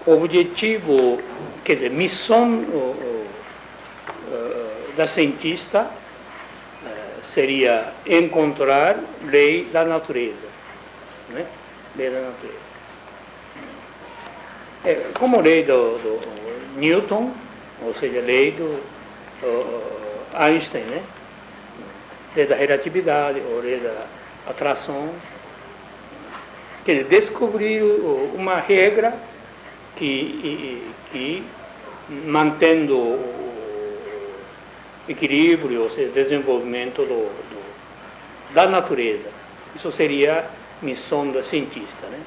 objetivo, quer dizer, missão da cientista seria encontrar lei da natureza, né? Lei da natureza. Como lei do Newton, ou seja, lei do Einstein, né? Lei da relatividade, ou lei da atração. Quer dizer, descobrir uma regra que mantendo o equilíbrio, ou seja, desenvolvimento da natureza. Isso seria a missão da cientista, né?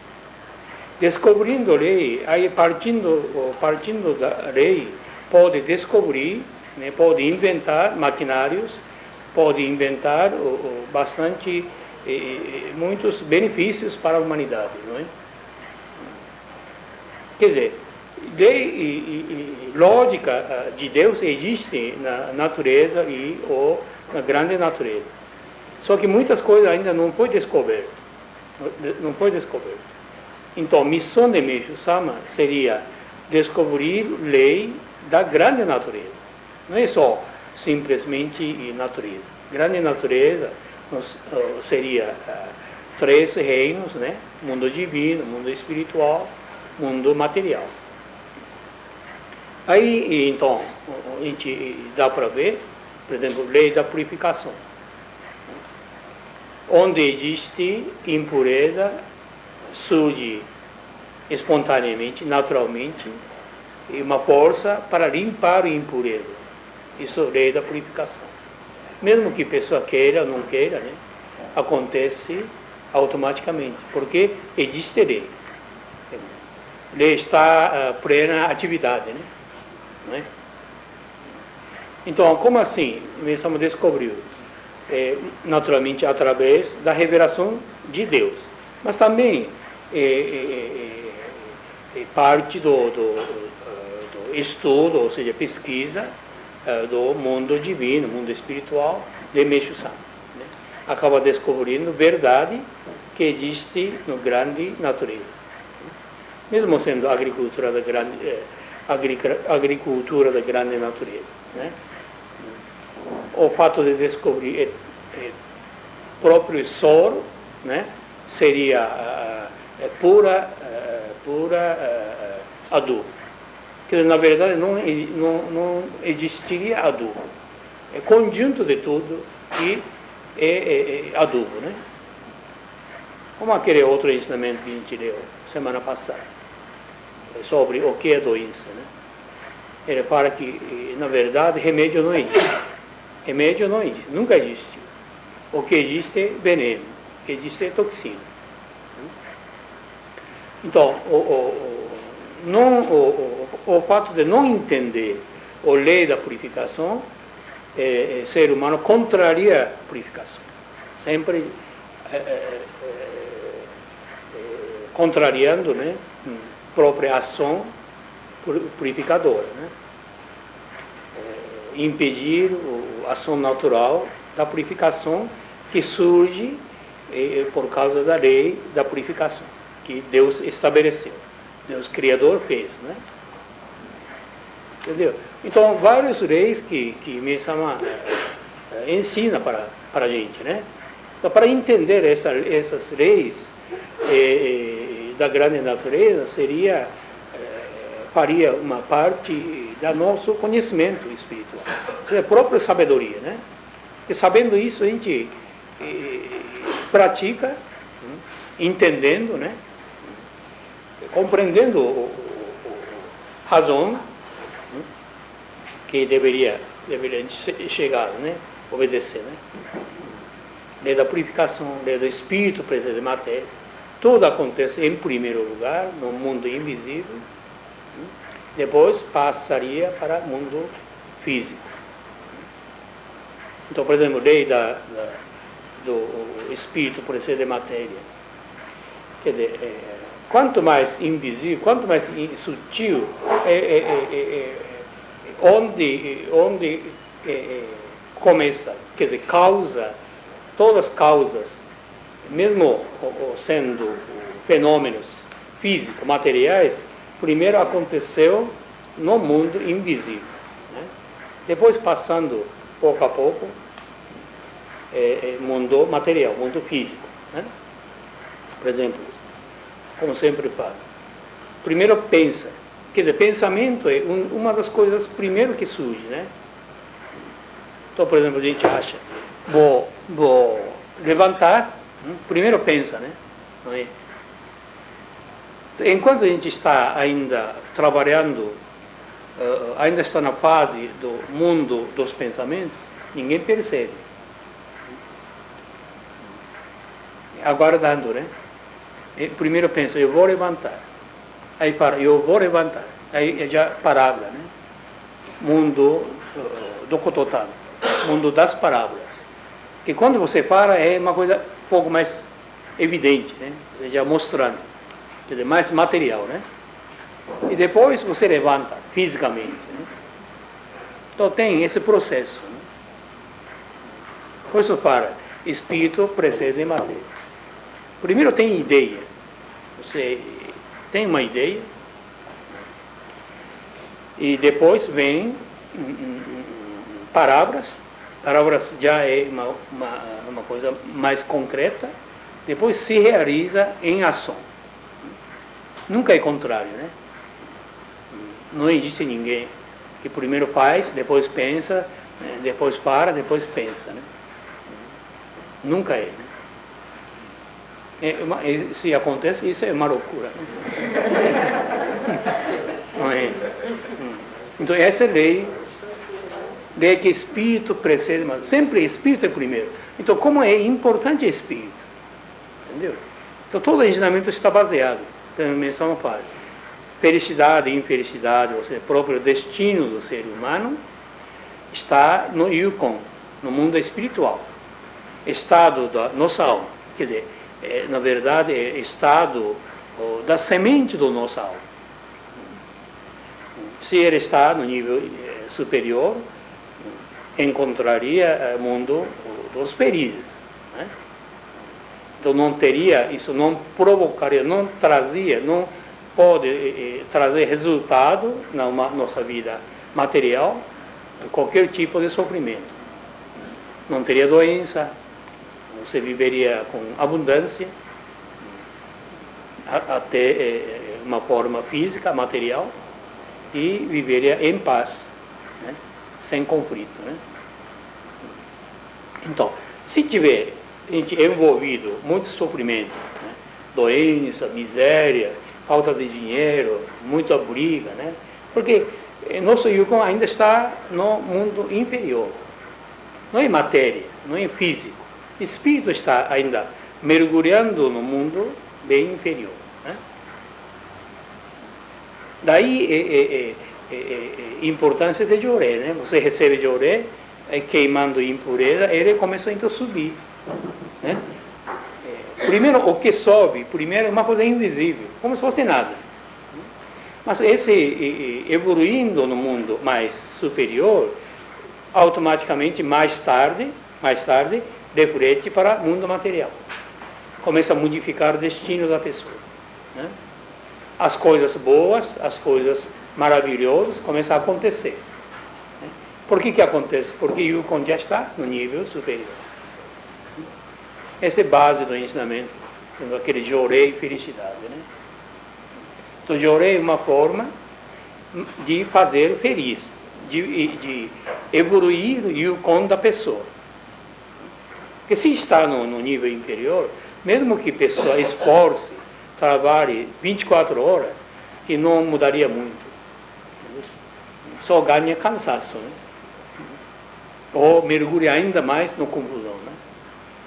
Descobrindo a lei, aí partindo da lei, pode descobrir, né, pode inventar maquinários, pode inventar bastante, muitos benefícios para a humanidade, não é? Quer dizer, lei e lógica de Deus existe na natureza ou na grande natureza. Só que muitas coisas ainda não foi descoberto. Não foi descoberto. Então, a missão de Meishu Sama seria descobrir lei da grande natureza. Não é só simplesmente natureza. Grande natureza seria 3 reinos, né? Mundo divino, mundo espiritual, mundo material. Aí, então, a gente dá para ver, por exemplo, lei da purificação. Onde existe impureza, surge espontaneamente, naturalmente, uma força para limpar a impureza. Isso é a lei da purificação. Mesmo que a pessoa queira ou não queira, né, acontece automaticamente, porque existe lei. Lei está plena atividade, né? Não é? Então, como assim? Mesmo descobriu? Naturalmente, através da revelação de Deus. Mas também parte do estudo, ou seja, pesquisa do mundo divino, mundo espiritual de Meishu Sama, né? Acaba descobrindo verdade que existe no grande natureza. Mesmo sendo agricultura da grande natureza, né? O fato de descobrir próprio solo, né, seria pura adubo. Que na verdade não existiria adubo. É conjunto de tudo que é adubo, né? Como aquele outro ensinamento que a gente leu semana passada, sobre o que é doença, né? Ele fala que, na verdade, remédio não existe. Remédio não existe, nunca existe. O que existe é veneno, o que existe é toxina. Então, o fato de não entender a lei da purificação, ser humano contraria a purificação. Sempre contrariando, né, própria ação purificadora, né? Impedir a ação natural da purificação que surge por causa da lei da purificação que Deus estabeleceu, Deus Criador fez, né? Entendeu? Então, várias leis que Meisama ensina para a gente, né? Então, para entender essas leis da grande natureza, faria uma parte do nosso conhecimento espiritual, a própria sabedoria, né? E sabendo isso, a gente pratica, entendendo, né? Compreendendo a razão que deveria chegar, né? Obedecer, né? Lei da purificação, lei do espírito, presença de matéria, tudo acontece em primeiro lugar no mundo invisível, depois passaria para o mundo físico. Então, por exemplo, lei do espírito, presença de matéria. Quer dizer, quanto mais invisível, quanto mais sutil, onde começa, quer dizer, causa, todas as causas, mesmo sendo fenômenos físicos, materiais, primeiro aconteceu no mundo invisível, né? Depois passando pouco a pouco mundo material, mundo físico, né? Por exemplo, como sempre falo, primeiro pensa, quer dizer, pensamento é uma das coisas primeiro que surge, né? Então, por exemplo, a gente acha, vou levantar, primeiro pensa, né? Não é? Enquanto a gente está ainda trabalhando, ainda está na fase do mundo dos pensamentos, ninguém percebe. Aguardando, né? Primeiro pensa, eu vou levantar. Aí para, eu vou levantar. Aí já parábola, né? Mundo do Kototan, mundo das parábolas. Que quando você para é uma coisa um pouco mais evidente, né? Já mostrando, quer dizer, mais material, né? E depois você levanta fisicamente, né? Então tem esse processo, né? Por isso para, espírito precede matéria. Primeiro tem ideia. Você tem uma ideia e depois vem palavras. Palavras já é uma coisa mais concreta. Depois se realiza em ação. Nunca é contrário, né? Não existe ninguém que primeiro faz, depois pensa, depois para, depois pensa, né? Nunca é, né? Se acontece, isso é uma loucura, né? Não é? Então essa é lei que espírito precede, mas sempre espírito é primeiro. Então como é importante espírito, entendeu? Então todo o ensinamento está baseado, pela menção faz, felicidade e infelicidade, ou seja, próprio destino do ser humano está no Yukon, no mundo espiritual, estado da nossa alma, quer dizer, na verdade é estado da semente do nosso alma. Se ele está no nível superior, encontraria o mundo dos felizes, né? Então não teria, isso não provocaria, não trazia, não pode trazer resultado na nossa vida material, qualquer tipo de sofrimento. Não teria doença, você viveria com abundância, até uma forma física, material, e viveria em paz, né? Sem conflito, né? Então, se tiver envolvido muito sofrimento, né? Doença, miséria, falta de dinheiro, muita briga, né? Porque nosso Yukon ainda está no mundo inferior, não é matéria, não é físico. O espírito está ainda mergulhando no mundo bem inferior, né? Daí a importância de Joré, né? Você recebe Joré, queimando impureza, ele começa então a subir, né? Primeiro, o que sobe, primeiro é uma coisa invisível, como se fosse nada. Mas esse evoluindo no mundo mais superior, automaticamente mais tarde, reflete para o mundo material. Começa a modificar o destino da pessoa, né? As coisas boas, as coisas maravilhosas começam a acontecer, né? Por que acontece? Porque o Yukon já está no nível superior. Essa é a base do ensinamento, aquele Joré e felicidade, né? Então, Joré é uma forma de fazer feliz, de evoluir o Yukon da pessoa. Porque se está no nível inferior, mesmo que a pessoa esforce, trabalhe 24 horas, que não mudaria muito. Só ganha cansaço, né? Ou mergulha ainda mais na confusão, né?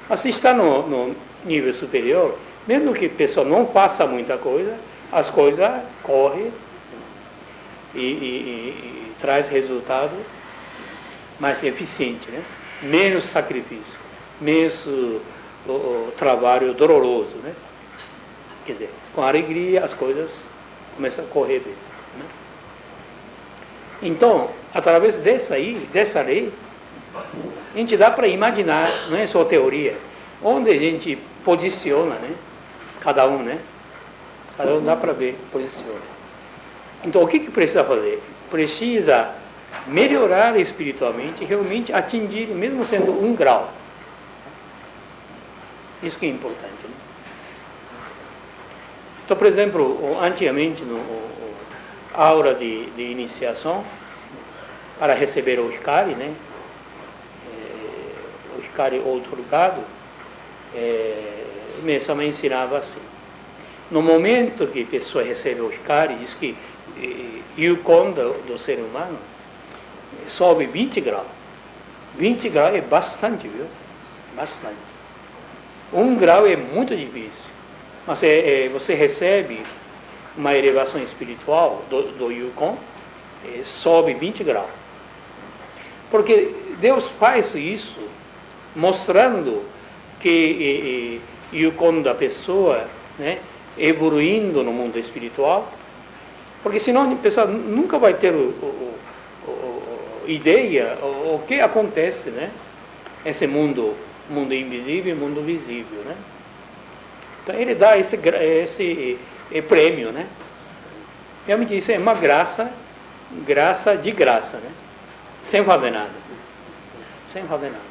Mas se está no nível superior, mesmo que a pessoa não faça muita coisa, as coisas correm e traz resultado mais eficiente, né? Menos sacrifício, menos o trabalho doloroso, né? Quer dizer, com alegria as coisas começam a correr bem, né? Então, através dessa lei, a gente dá para imaginar, não é só teoria, onde a gente posiciona, né? Cada um, né? Cada um dá para ver, posiciona. Então, o que precisa fazer? Precisa melhorar espiritualmente, realmente atingir, mesmo sendo 1 grau. Isso que é importante. Né? Então, por exemplo, antigamente, a aula de iniciação, para receber o Hikari, né? O Hikari outorgado, Mesama ensinava assim. No momento que a pessoa recebe o Hikari, diz que o Kon do ser humano sobe 20 graus. 20 graus é bastante, viu? Bastante. 1 grau é muito difícil. Mas você recebe uma elevação espiritual do Yukon, sobe 20 graus. Porque Deus faz isso mostrando que Yukon da pessoa, né, evoluindo no mundo espiritual, porque senão a pessoa nunca vai ter ideia o que acontece, né? Esse mundo invisível e mundo visível, né? Então ele dá esse prêmio, né? Realmente isso é uma graça de graça, né? Sem fazer nada. Sem fazer nada.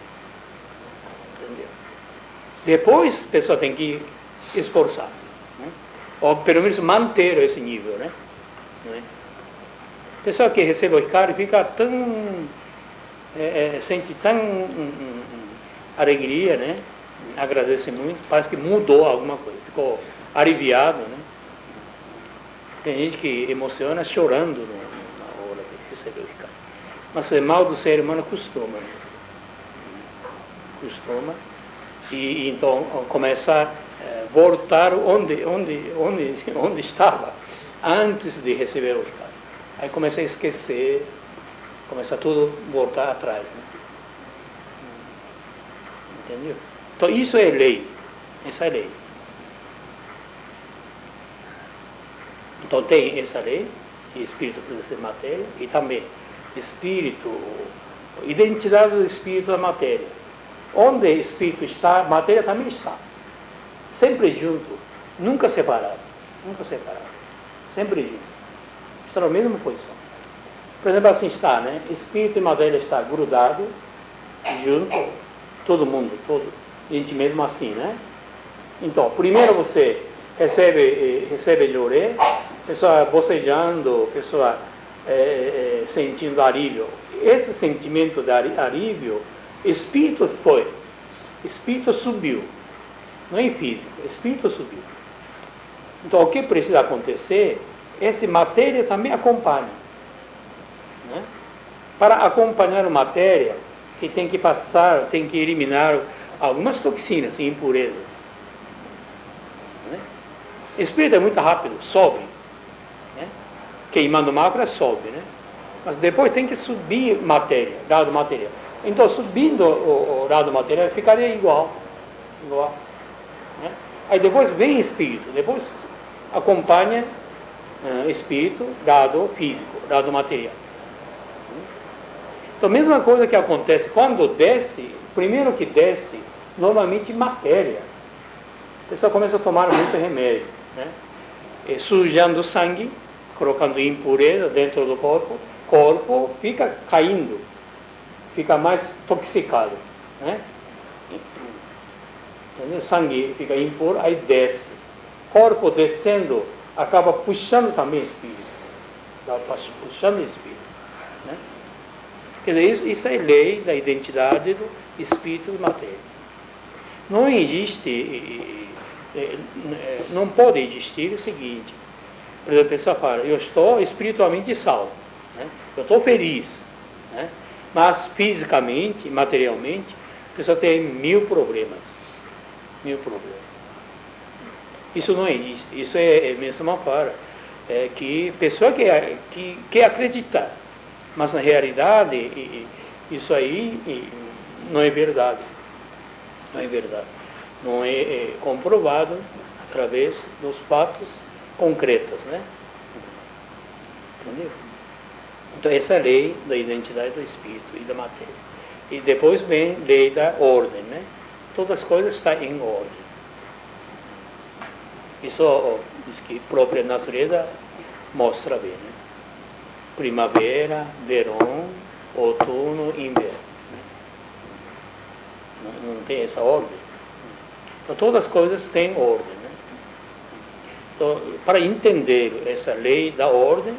Entendeu? Depois a pessoa tem que esforçar, né? Ou pelo menos manter esse nível, né? A pessoa que recebe o Hikari fica tão... sente tão alegria, né? Agradece muito, parece que mudou alguma coisa, ficou aliviado, né? Tem gente que emociona chorando na hora de receber o Hikari. Mas o mal do ser humano costuma, né? Costuma, e então começa a voltar onde estava antes de receber o Hikari. Aí começa a esquecer, começa tudo a voltar atrás, né? Entendeu? Então isso é lei, essa é lei. Então tem essa lei, que espírito precisa ser matéria, e também espírito, identidade do espírito da matéria. Onde espírito está, matéria também está. Sempre junto, nunca separado, sempre junto. Está na mesma posição. Por exemplo, assim está, né? Espírito e matéria está grudado, junto, todo mundo, a gente mesmo assim, né? Então, primeiro você recebe Lloré, pessoa bocejando, pessoa sentindo alívio. Esse sentimento de alívio, espírito subiu, não é físico, espírito subiu. Então, o que precisa acontecer? Essa matéria também acompanha, né? Para acompanhar a matéria, que tem que passar, tem que eliminar algumas toxinas e impurezas, né? Espírito é muito rápido, sobe, né? Queimando mácula sobe, né? Mas depois tem que subir matéria, lado material. Então, subindo o lado material, ficaria igual, né? Aí depois vem espírito, depois acompanha espírito, lado físico, lado material. Então, a mesma coisa que acontece quando desce, primeiro que desce, normalmente matéria. A pessoa começa a tomar muito remédio, né? Sujando o sangue, colocando impureza dentro do corpo, corpo fica caindo, fica mais toxicado, né? Entendeu? Sangue fica impuro, aí desce. Corpo descendo, acaba puxando também o espírito, puxando o espírito, né? Quer dizer, isso é lei da identidade do espírito e matéria. Não existe, não pode existir o seguinte: por exemplo, a pessoa fala, eu estou espiritualmente salvo, né? Eu estou feliz, né? Mas fisicamente, materialmente, a pessoa tem 1000 problemas. Isso não existe. Isso é mesmo uma fala. Que pessoa que quer acreditar, mas na realidade isso aí não é verdade. Não é comprovado através dos fatos concretos, né? Entendeu? Então essa é a lei da identidade do espírito e da matéria. E depois vem a lei da ordem, né? Todas as coisas estão em ordem. Isso diz que a própria natureza mostra bem, né? Primavera, verão, outono, inverno. Não tem essa ordem. Então, todas as coisas têm ordem, né? Então, para entender essa lei da ordem,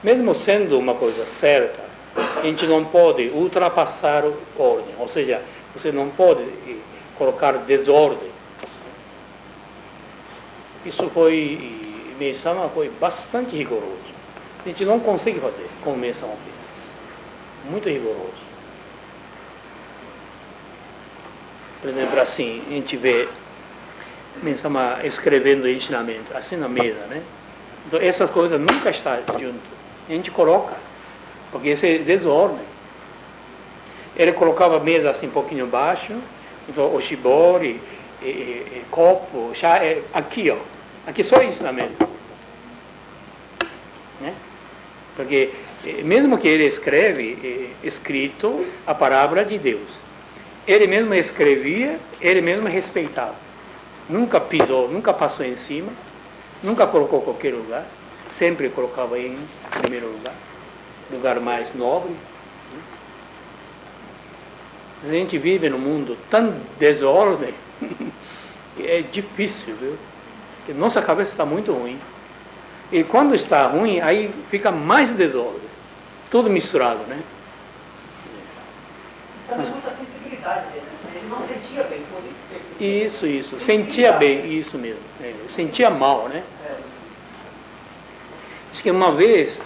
mesmo sendo uma coisa certa, a gente não pode ultrapassar a ordem, ou seja, você não pode colocar desordem. Isso Meisama foi bastante rigoroso. A gente não consegue fazer como Meisama fez. Muito rigoroso. Por exemplo, assim, a gente vê Meisama escrevendo ensinamento, assim na mesa, né? Então, essas coisas nunca estão junto. A gente coloca, porque isso é desordem. Ele colocava a mesa assim um pouquinho baixo, então o shibori, copo, chá, aqui, ó. Aqui só é ensinamento. Né? Porque mesmo que ele escreve, escrito a palavra de Deus. Ele mesmo escrevia, ele mesmo respeitava. Nunca pisou, nunca passou em cima, nunca colocou em qualquer lugar, sempre colocava em primeiro lugar mais nobre. A gente vive num mundo tão desordem, é difícil, viu? Porque nossa cabeça está muito ruim. E quando está ruim, aí fica mais desordem. Tudo misturado, né? Também muita sensibilidade dele, né? Ele não sentia bem, por isso. Isso. Sentia bem, isso mesmo. Sentia mal, né? Diz que uma vez,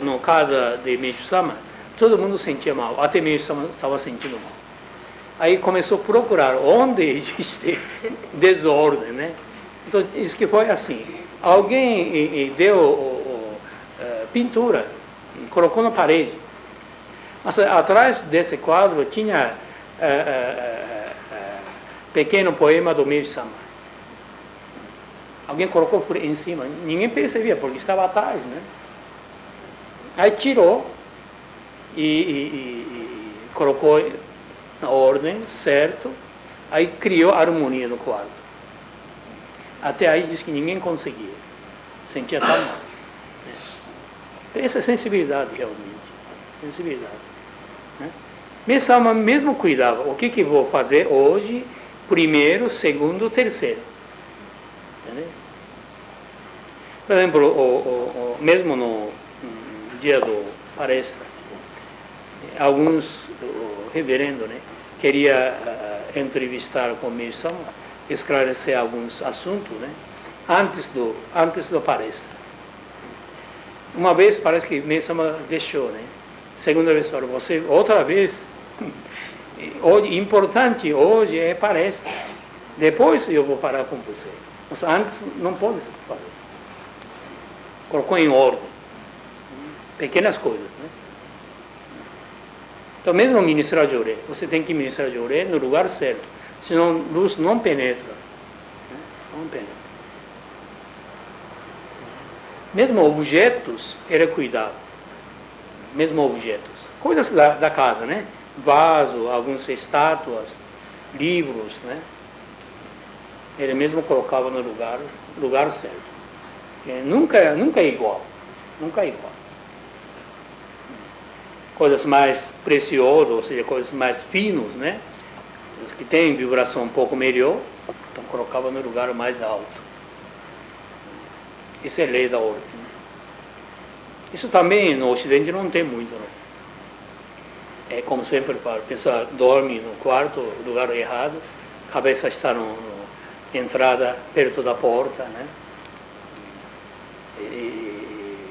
no casa de Meishu-sama, todo mundo sentia mal, até Meishu-sama estava sentindo mal. Aí começou a procurar onde existe desordem, né? Então, diz que foi assim. Alguém deu pintura, colocou na parede. Mas atrás desse quadro tinha pequeno poema do Meishu-sama. Alguém colocou por em cima, ninguém percebia, porque estava atrás, né? Aí tirou e colocou na ordem, certo, aí criou harmonia no quadro. Até aí diz que ninguém conseguia, sentia tão mal. Tem essa sensibilidade realmente, sensibilidade. Né? Mesmo cuidava, o que vou fazer hoje, primeiro, segundo, terceiro. Entendeu? Por exemplo, mesmo no dia do palestra, alguns, o reverendo, né, queria entrevistar com o Meishu-sama, esclarecer alguns assuntos, né, antes do palestra. Uma vez parece que Meishu-sama deixou, né? Segunda vez falou, você outra vez. Hoje, importante hoje é palestra. Depois eu vou falar com você. Mas antes não pode fazer. Colocou em ordem. Pequenas coisas, né? Então, mesmo ministrar de orelha, você tem que ministrar de orelha no lugar certo. Senão a luz não penetra. Né? Não penetra. Mesmo objetos, ele cuidava. Mesmo objetos. Coisas da casa, né? Vaso, algumas estátuas, livros, né? Ele mesmo colocava no lugar certo. Nunca é igual. Nunca é igual. Coisas mais preciosas, ou seja, coisas mais finas, né? Os que têm vibração um pouco melhor, então colocava no lugar mais alto. Isso é lei da ordem. Isso também no Ocidente não tem muito, né? É como sempre falo, a pessoa dorme no quarto, lugar errado, a cabeça está na entrada perto da porta, né? E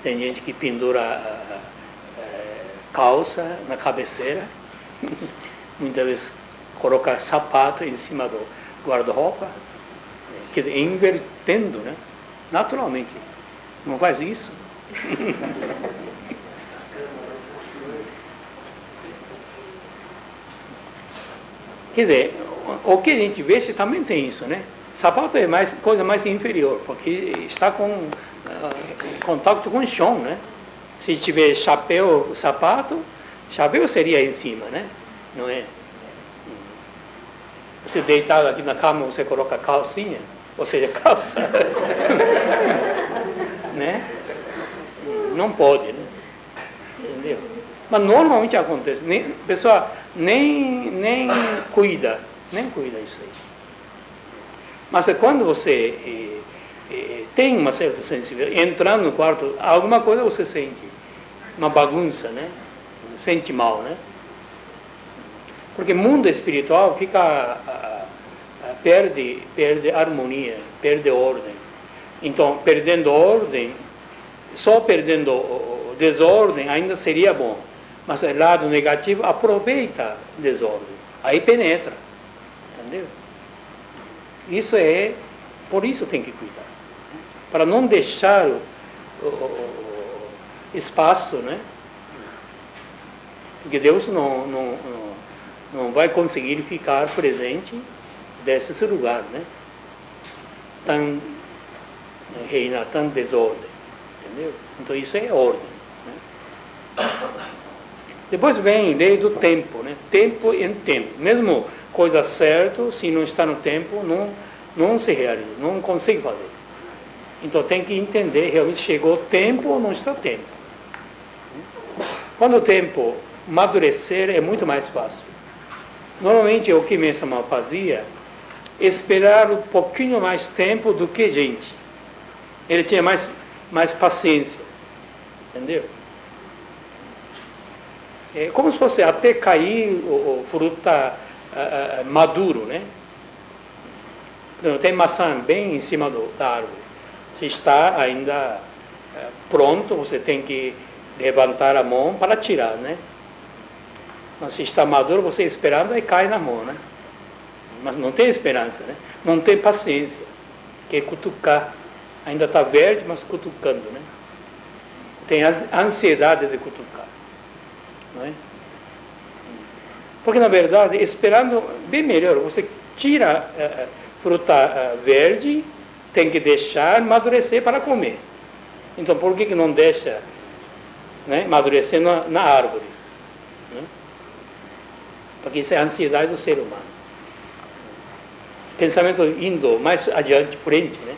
tem gente que pendura a calça na cabeceira, muitas vezes coloca sapato em cima do guarda-roupa, quer dizer, invertendo, né? Naturalmente. Não faz isso? Quer dizer, o que a gente vê também tem isso, né? Sapato é coisa mais inferior, porque está com contato com o chão, né? Se tiver chapéu, sapato, chapéu seria em cima, né? Não é? Você deitado aqui na cama, você coloca calcinha, ou seja, calça. Né? né? Não pode, né? Entendeu? Mas normalmente acontece. A pessoa nem cuida isso aí. Mas quando você tem uma certa sensibilidade, entrando no quarto, alguma coisa você sente, uma bagunça, né? Sente mal, né? Porque o mundo espiritual perde harmonia, perde ordem. Então, perdendo ordem, só perdendo desordem ainda seria bom. Mas o lado negativo aproveita desordem. Aí penetra. Entendeu? Por isso tem que cuidar. Para não deixar o espaço, né? Porque Deus não vai conseguir ficar presente desse lugar, né? Reina tão desordem. Entendeu? Então isso é ordem. Né? Depois vem a lei do tempo, né? Tempo em tempo. Mesmo coisa certa, se não está no tempo, não se realiza, não consegue fazer. Então tem que entender, realmente chegou o tempo ou não está o tempo. Quando o tempo amadurecer, é muito mais fácil. Normalmente o que Mesama fazia, esperar um pouquinho mais tempo do que gente. Ele tinha mais paciência. Entendeu? É como se fosse até cair o fruta maduro, né? Tem maçã bem em cima da árvore. Se está ainda pronto, você tem que levantar a mão para tirar, né? Mas se está maduro, você esperando, aí cai na mão, né? Mas não tem esperança, né? Não tem paciência. Quer cutucar. Ainda está verde, mas cutucando, né? Tem a ansiedade de cutucar. Não é? Porque, na verdade, esperando, bem melhor, você tira fruta verde, tem que deixar amadurecer para comer. Então, por que não deixa, né, amadurecer na árvore? Né? Porque isso é a ansiedade do ser humano. Pensamento indo mais adiante, frente, né?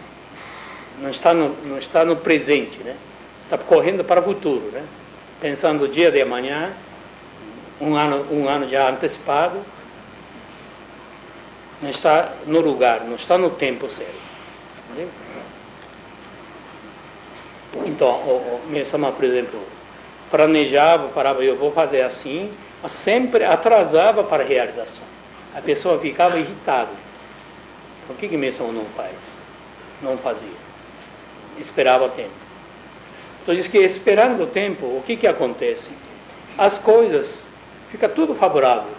Não está no presente, né? Está correndo para o futuro, né? Pensando o dia de amanhã, um ano já antecipado, não está no lugar, não está no tempo certo. Entendeu? Então, o Mesama, por exemplo, planejava, parava, eu vou fazer assim, mas sempre atrasava para a realização. A pessoa ficava irritada. Por que Mesama não faz? Não fazia. Esperava o tempo. Então diz que esperando o tempo, o que acontece? As coisas fica tudo favorável.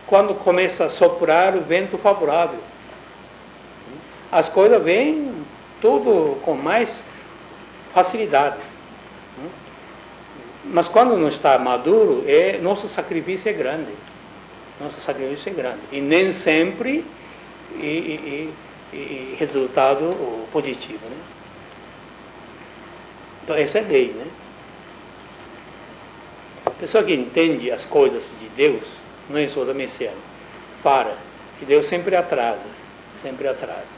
Quando começa a soprar o vento favorável, as coisas vêm tudo com mais facilidade. Mas quando não está maduro, nosso sacrifício é grande. Nosso sacrifício é grande. E nem sempre resultado positivo, né? Então essa é a lei, né? A pessoa que entende as coisas de Deus, não é só da messiânica, que Deus sempre atrasa, sempre atrasa.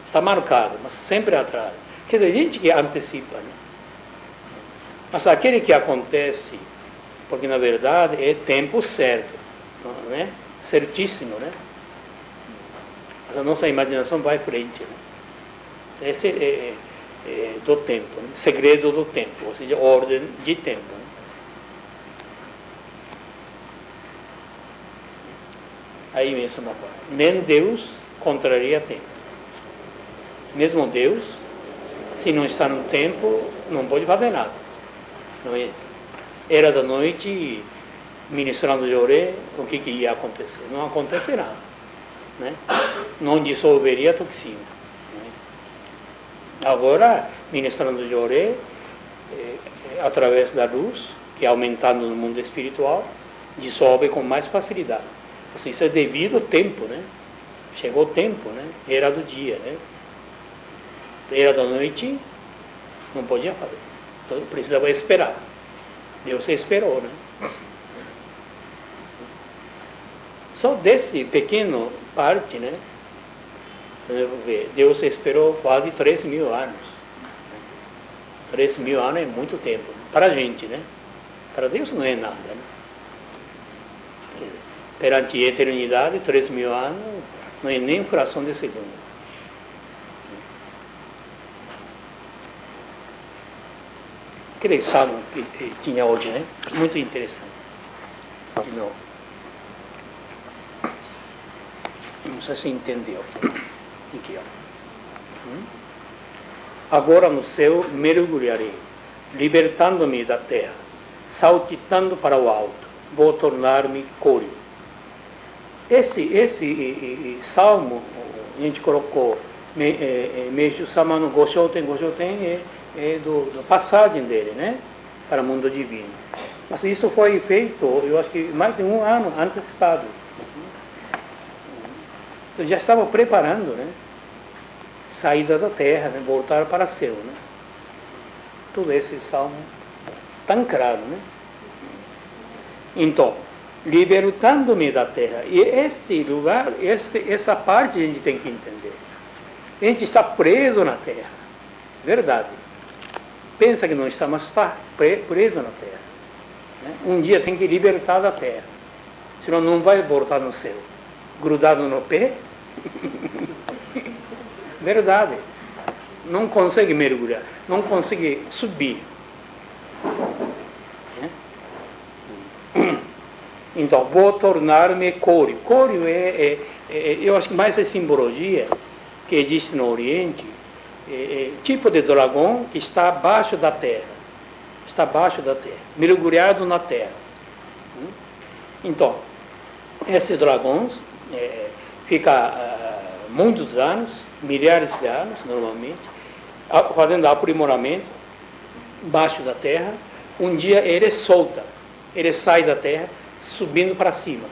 Está marcado, mas sempre atrasa. Quer dizer, gente que antecipa, né? Mas aquele que acontece, porque na verdade é tempo certo, né? Certíssimo, né? Mas a nossa imaginação vai à frente, né? Esse é do tempo, né? Segredo do tempo, ou seja, ordem de tempo. Né? Aí mesmo uma coisa. Nem Deus contraria tempo. Mesmo Deus, se não está no tempo, não pode fazer nada. Não é? Era da noite, ministrando de oré, o que ia acontecer? Não acontece nada. Né? Não dissolveria a toxina. Agora, ministrando de oré, através da luz, que é aumentando no mundo espiritual, dissolve com mais facilidade. Assim, isso é devido ao tempo, né? Chegou o tempo, né? Era do dia, né? Era da noite, não podia fazer. Então precisava esperar. Deus esperou, né? Só desse pequeno parte, né? Deus esperou quase 3.000 anos. 3.000 anos é muito tempo, para a gente, né? Para Deus não é nada, né? Perante a eternidade, 3.000 anos não é nem fração de segundo. Aquele salmo que tinha hoje, né? Muito interessante. De novo. Não sei se entendeu. Aqui, ó. Agora no céu mergulharei, libertando-me da terra, saltitando para o alto, vou tornar-me cório. Esse salmo, a gente colocou Meishu Sama no Goshoten é do passagem dele, né? Para o mundo divino. Mas isso foi feito, eu acho que mais de um ano antecipado. Eu já estava preparando, né? Saída da terra, né? Voltar para o céu, né? Todo esse salmo tão claro, né? Então, libertando-me da terra. E este lugar, essa parte a gente tem que entender. A gente está preso na terra. Verdade. Pensa que não está, mas está preso na terra. Né? Um dia tem que libertar da terra. Senão não vai voltar no céu. Grudado no pé. Verdade. Não consegue mergulhar. Não consegue subir. Então, vou tornar-me cório. Cório eu acho que mais é simbologia que existe no Oriente, tipo de dragão que está abaixo da terra. Está abaixo da terra, mergulhado na terra. Então, esses dragões ficam muitos anos, milhares de anos, normalmente, fazendo aprimoramento, abaixo da terra. Um dia ele solta, ele sai da terra, subindo para cima,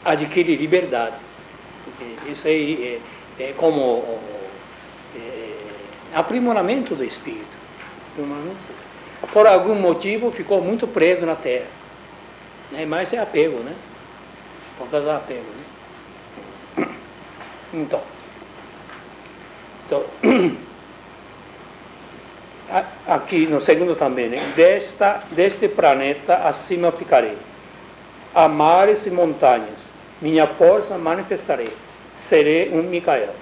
adquire liberdade. Isso aí é como aprimoramento do espírito. Por algum motivo ficou muito preso na terra, né? Mas é apego, né? Por causa do apego, né? Então aqui no segundo também, né? Deste planeta acima ficarei, a mares e montanhas, minha força manifestarei, serei um Micael.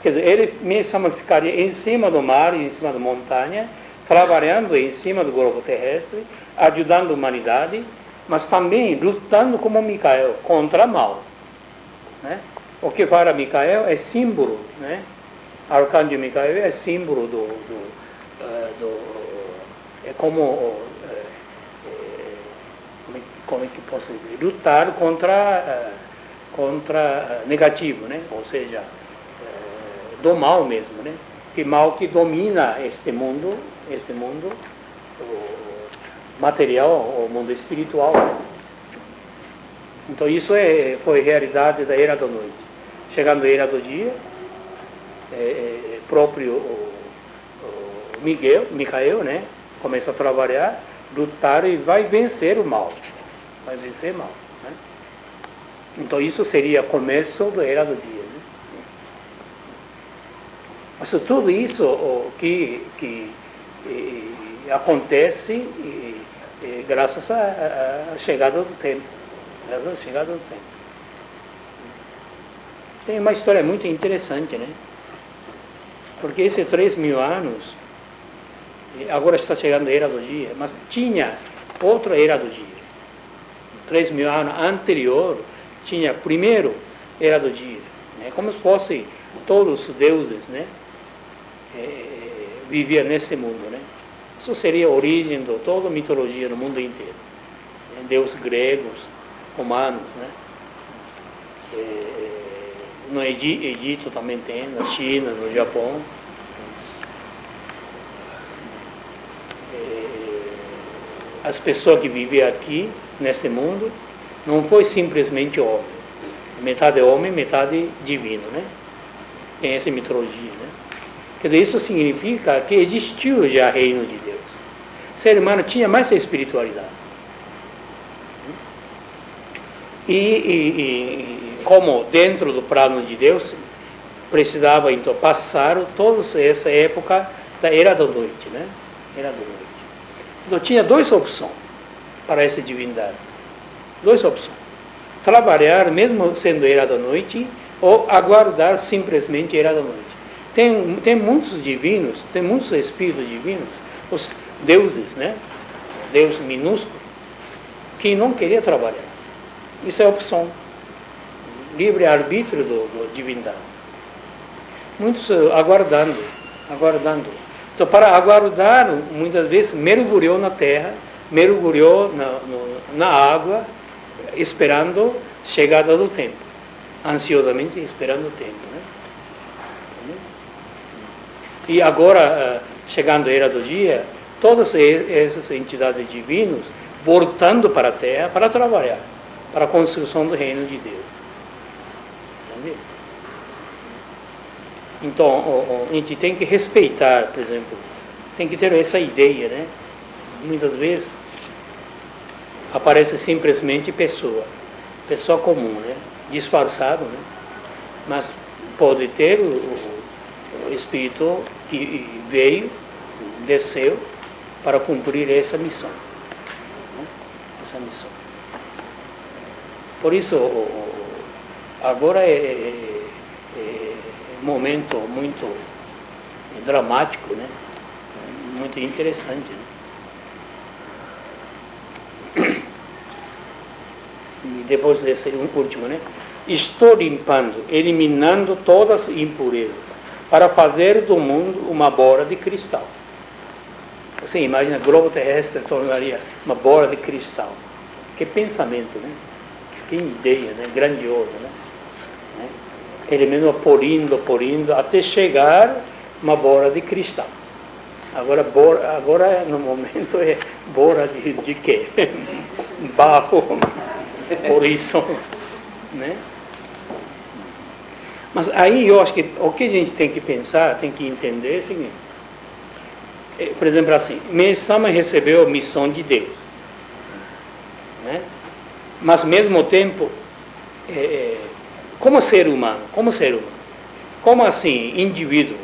Quer dizer, ele mesmo ficaria em cima do mar, em cima da montanha, trabalhando em cima do globo terrestre, ajudando a humanidade, mas também lutando como Micael contra o mal, né? O que para Micael é símbolo, né? Arcanjo Micael é símbolo é como é que posso dizer? Lutar contra negativo, né? Ou seja, do mal mesmo, né? Que mal que domina este mundo material, o mundo espiritual, né? Então isso foi realidade da era da noite. Chegando a era do dia, próprio Micael, né? Começa a trabalhar, lutar e vai vencer o mal. Vai vencer o mal, né? Então isso seria o começo da era do dia, né? Mas tudo isso que acontece graças à chegada do tempo. Tem uma história muito interessante, né? Porque esses 3.000 anos, agora está chegando a era do dia, mas tinha outra era do dia. 3.000 anos anterior, tinha primeiro era do dia, né? Como se fossem todos os deuses, né? Viviam nesse mundo, né? Isso seria a origem de toda a mitologia no mundo inteiro. Deuses gregos, romanos, né? No Egito também tem, na China, no Japão. As pessoas que viviam aqui, neste mundo, não foi simplesmente homem. Metade homem, metade divino, né? Tem essa mitologia, né? Quer dizer, isso significa que existiu já o reino de Deus. O ser humano tinha mais espiritualidade. E como dentro do plano de Deus, precisava então passar toda essa época da era da noite, né? Era da noite. Então tinha duas opções para essa divindade. Duas opções. Trabalhar mesmo sendo era da noite ou aguardar simplesmente era da noite. Tem muitos divinos, tem muitos espíritos divinos, os deuses, né? Deus minúsculo, que não queria trabalhar. Isso é a opção. Livre-arbítrio do divindade. Muitos aguardando. Então, para aguardar, muitas vezes mergulhou na terra, mergulhou na água, esperando a chegada do tempo. Ansiosamente esperando o tempo, né? E agora, chegando a era do dia, todas essas entidades divinas voltando para a terra para trabalhar, para a construção do reino de Deus. Entendeu? Então, a gente tem que respeitar, por exemplo, tem que ter essa ideia, né? Muitas vezes aparece simplesmente pessoa comum, né? Disfarçado, né? Mas pode ter o Espírito que veio, desceu para cumprir essa missão, né? Essa missão. Por isso, agora é um momento muito dramático, né? Muito interessante, né? E depois desse último, né? Estou limpando, eliminando todas as impurezas, para fazer do mundo uma bola de cristal. Você imagina, o globo terrestre tornaria uma bola de cristal. Que pensamento, né? Que ideia, né? Grandiosa, né? Ele mesmo polindo, até chegar uma bola de cristal. Agora no momento é bola de quê? Barro, poluição, né? Mas aí eu acho que o que a gente tem que pensar, tem que entender é o seguinte. Por exemplo, assim, Mesama recebeu a missão de Deus, né? Mas ao mesmo tempo, como ser humano, como assim, indivíduo,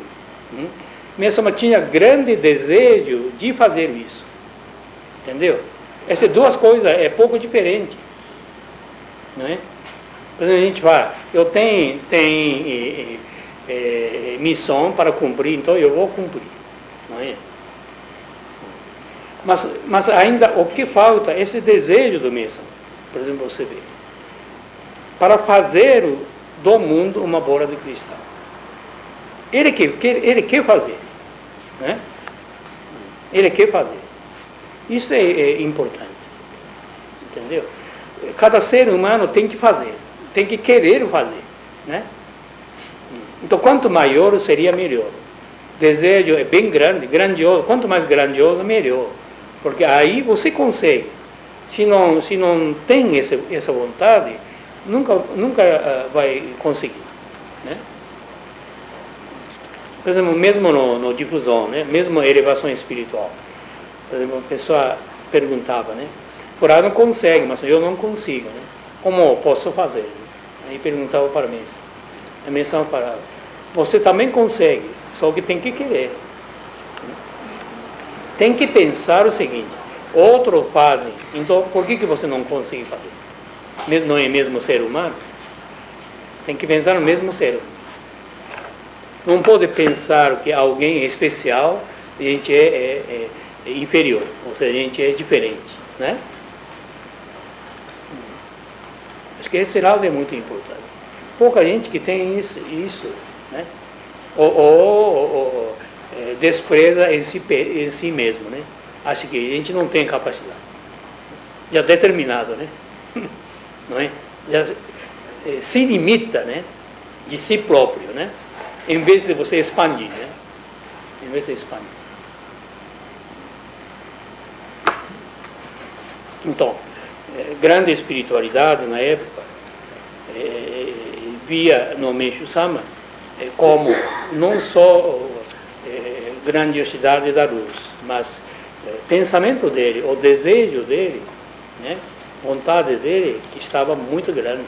Mesama tinha grande desejo de fazer isso, entendeu? Essas duas coisas é pouco diferente, não é? Por exemplo, a gente fala, eu tenho missão para cumprir, então eu vou cumprir, não é? Mas ainda o que falta é esse desejo do Mesama, por exemplo, você vê, para fazer do mundo uma bola de cristal. Ele quer fazer, né? Ele quer fazer. Isso é importante, entendeu? Cada ser humano tem que fazer, tem que querer fazer, né? Então, quanto maior seria melhor. O desejo é bem grande, grandioso. Quanto mais grandioso, melhor. Porque aí você consegue. Se não tem essa vontade, nunca vai conseguir, né? Por exemplo, mesmo no difusão, né? Mesmo a elevação espiritual. Por exemplo, a pessoa perguntava, né? Por aí não consegue, mas eu não consigo, né? Como posso fazer? Aí perguntava para a mesa. A mesa falava, você também consegue, só que tem que querer. Tem que pensar o seguinte, outros fazem, então por que você não consegue fazer? Não é mesmo ser humano? Tem que pensar no mesmo ser humano. Não pode pensar que alguém é especial e a gente é inferior, ou seja, a gente é diferente, né? Acho que esse lado é muito importante. Pouca gente que tem isso, né? Ou despreza em si mesmo, né? Acha que a gente não tem capacidade. Já determinado, né? Não é? Já se limita, né? De si próprio, né? Em vez de você expandir, né? Em vez de expandir. Então, grande espiritualidade na época via no Meishu Sama como não só grandiosidade da luz, mas pensamento dele, o desejo dele, né? Vontade dele estava muito grande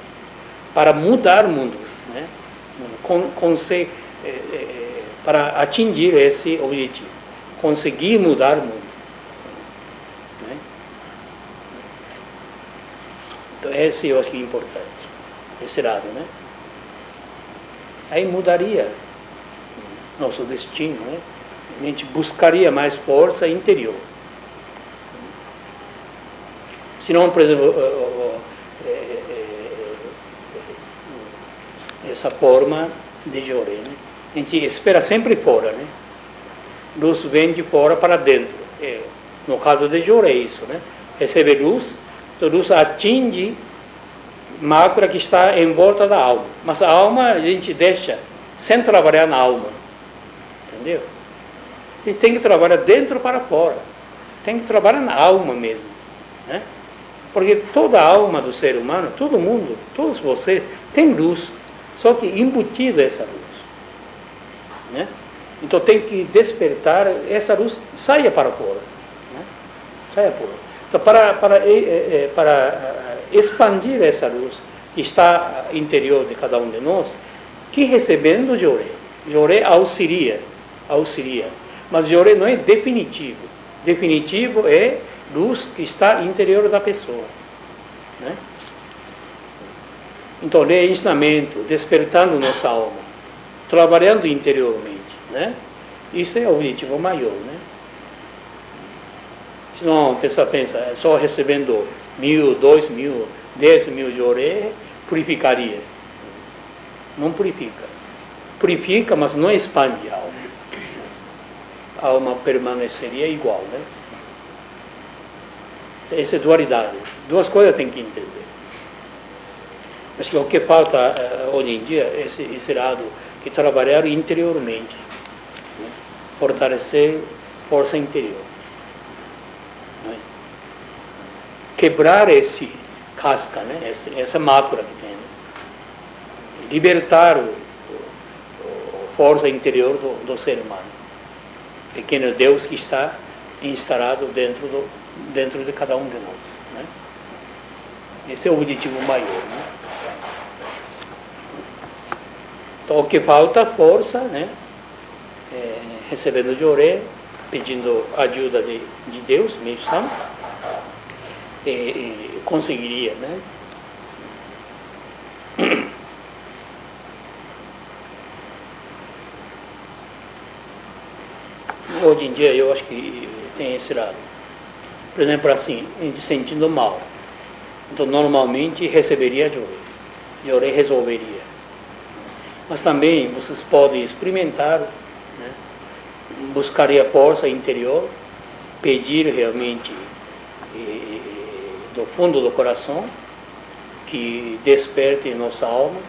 para mudar o mundo, né? para atingir esse objetivo, conseguir mudar o mundo. Né? Então, esse eu acho que é importante, esse lado, né? Aí mudaria nosso destino, né? A gente buscaria mais força interior. Senão, por exemplo, essa forma de Joré, né? A gente espera sempre fora, né? Luz vem de fora para dentro. No caso de Joré, isso, né? Recebe luz, então a luz atinge mácula que está em volta da alma. Mas a alma a gente deixa sem trabalhar na alma. Entendeu? A gente tem que trabalhar dentro para fora. Tem que trabalhar na alma mesmo, né? Porque toda a alma do ser humano, todo mundo, todos vocês, tem luz. Só que embutida essa luz. Né? Então tem que despertar, essa luz saia para fora. Né? Saia fora. Então para expandir essa luz que está interior de cada um de nós, que recebendo Joré. Joré auxilia. Mas Joré não é definitivo. Definitivo é luz que está interior da pessoa. Né? Então, ler ensinamento, despertando nossa alma, trabalhando interiormente. Né? Isso é o objetivo maior. Né? Senão a pessoa pensa, só recebendo 1.000, 2.000, 10.000 Joré, purificaria. Não purifica. Purifica, mas não expande a alma. A alma permaneceria igual. Né? Essa é dualidade. Duas coisas tem que entender. Mas o que falta hoje em dia é esse lado que trabalhar interiormente. Né? Fortalecer força interior. Né? Quebrar esse casca, né? Essa mácula que tem. Né? Libertar a força interior do ser humano. Pequeno Deus que está instalado dentro de cada um de nós. Né? Esse é o objetivo maior. Né? Então, o que falta força, né? Recebendo Joré, pedindo ajuda de Deus, meio santo, conseguiria. Né? Hoje em dia eu acho que tem esse lado. Por exemplo, assim, a gente sentindo mal. Então, normalmente receberia Joré. Joré resolveria. Mas também vocês podem experimentar, né? Buscaria força interior, pedir realmente do fundo do coração que desperte nossa alma,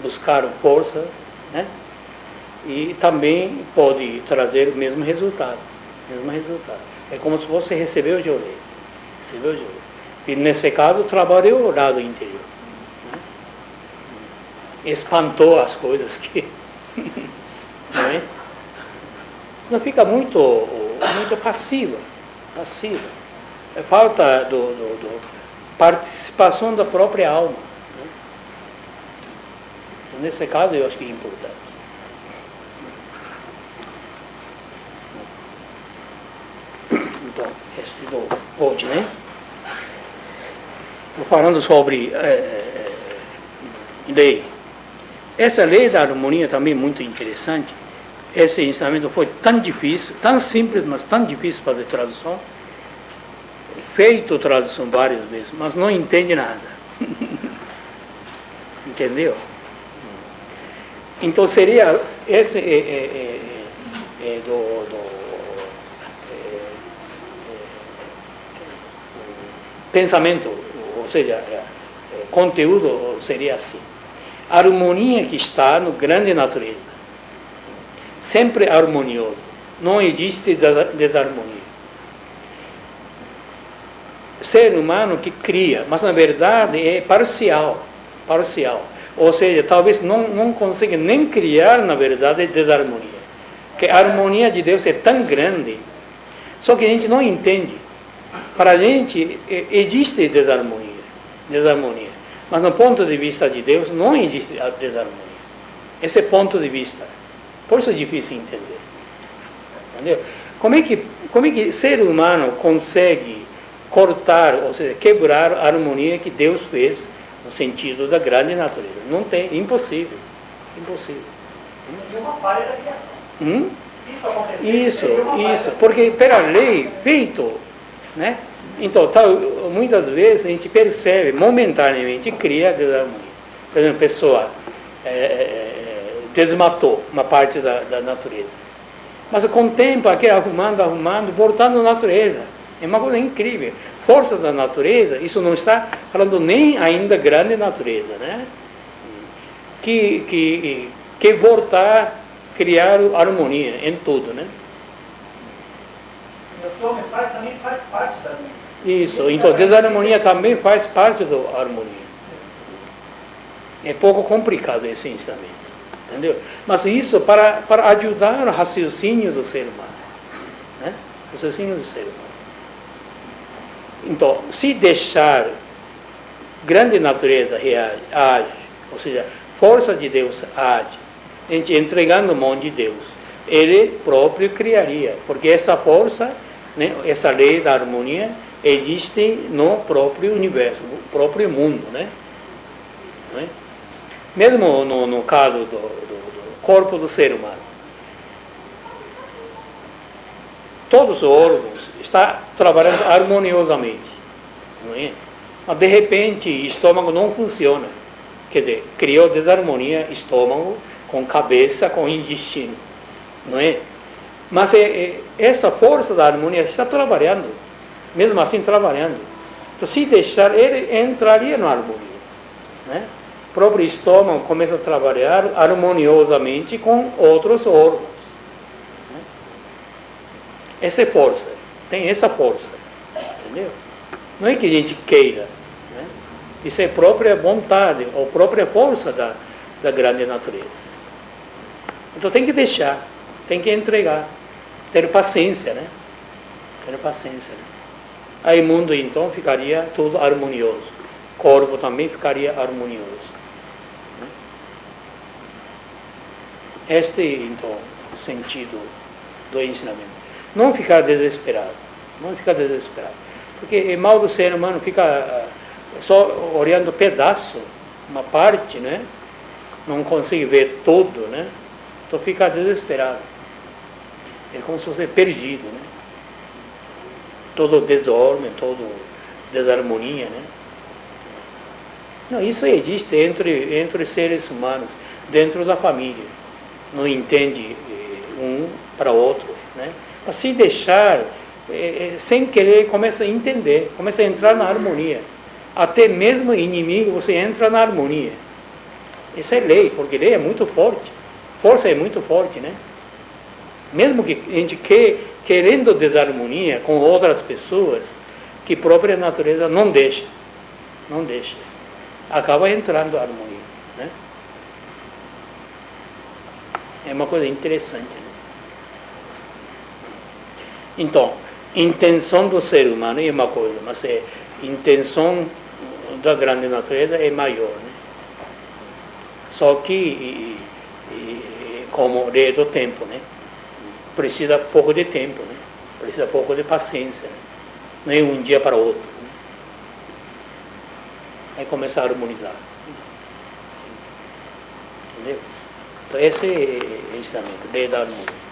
buscar força, né? E também pode trazer o mesmo resultado. É como se você recebeu o Joré. E nesse caso, trabalhou o lado interior. Né? Espantou as coisas que... não é? Não fica muito passiva. É falta participação da própria alma. Né? Então, nesse caso, eu acho que é importante. Então, hoje, né? Estou falando sobre lei. Essa lei da harmonia também é muito interessante. Esse ensinamento foi tão difícil, tão simples, mas tão difícil fazer tradução. Feito tradução várias vezes, mas não entende nada. Entendeu? Então seria esse pensamento, ou seja, conteúdo seria assim. A harmonia que está no grande natureza. Sempre harmonioso. Não existe desarmonia. Ser humano que cria, mas na verdade é parcial. Ou seja, talvez não consiga nem criar, na verdade, desarmonia. Que a harmonia de Deus é tão grande, só que a gente não entende. Para a gente existe desarmonia. Mas no ponto de vista de Deus não existe a desarmonia. Esse ponto de vista. Por isso é difícil entender. Entendeu? Como é que o ser humano consegue cortar, ou seja, quebrar a harmonia que Deus fez no sentido da grande natureza? Não tem, impossível. Impossível. E uma falha da criação. Se isso acontecer, Isso, porque pela lei feito, né? Então, muitas vezes a gente percebe, momentaneamente cria desarmonia. Por exemplo, a pessoa desmatou uma parte da natureza. Mas com o tempo, aqui arrumando, voltando à natureza. É uma coisa incrível. Força da natureza, isso não está falando nem ainda grande natureza, né? Que voltar, criar harmonia em tudo, né? E o que o homem faz também faz parte da harmonia. Isso, então desarmonia também faz parte da harmonia. É pouco complicado esse ensinamento, entendeu? Mas isso para ajudar o raciocínio do ser humano, né? Raciocínio do ser humano. Então, se deixar grande natureza age, ou seja, força de Deus age, a gente entregando mão de Deus, ele próprio criaria, porque essa força, né, essa lei da harmonia existe no próprio universo, no próprio mundo, né? Não é? Mesmo no caso do corpo do ser humano, todos os órgãos estão trabalhando harmoniosamente, não é? Mas de repente o estômago não funciona, quer dizer, criou desarmonia estômago com cabeça, com intestino, não é? Mas essa força da harmonia está trabalhando, mesmo assim trabalhando. Então, se deixar, ele entraria na harmonia, né? O próprio estômago começa a trabalhar harmoniosamente com outros órgãos, né? Essa é força, tem essa força, entendeu? Não é que a gente queira, né? Isso é própria vontade, ou própria força da grande natureza. Então tem que deixar, tem que entregar, ter paciência, né? Ter paciência, né? Aí o mundo então ficaria tudo harmonioso, o corpo também ficaria harmonioso. Este, então, o sentido do ensinamento. Não ficar desesperado. Não ficar desesperado. Porque é mal do ser humano ficar só olhando pedaço, uma parte, né? Não consegue ver tudo, né? Então fica desesperado. É como se fosse perdido, né? Todo desordem, todo desarmonia, né? Não, isso existe entre seres humanos, dentro da família. Não entende um para outro, né? Mas se deixar, sem querer, começa a entender, começa a entrar na harmonia. Até mesmo inimigo, você entra na harmonia. Isso é lei, porque lei é muito forte. Força é muito forte, né? Mesmo que a gente querendo desarmonia com outras pessoas, que a própria natureza não deixa. Não deixa. Acaba entrando a harmonia, né? É uma coisa interessante, né? Então, intenção do ser humano é uma coisa, mas a intenção da grande natureza é maior, né? Só que, como lei do tempo, né? Precisa pouco de tempo, né? Precisa pouco de paciência, né? Não é um dia para outro, né? Aí começa a harmonizar. Entendeu? Então esse é o ensinamento, lei da harmonia.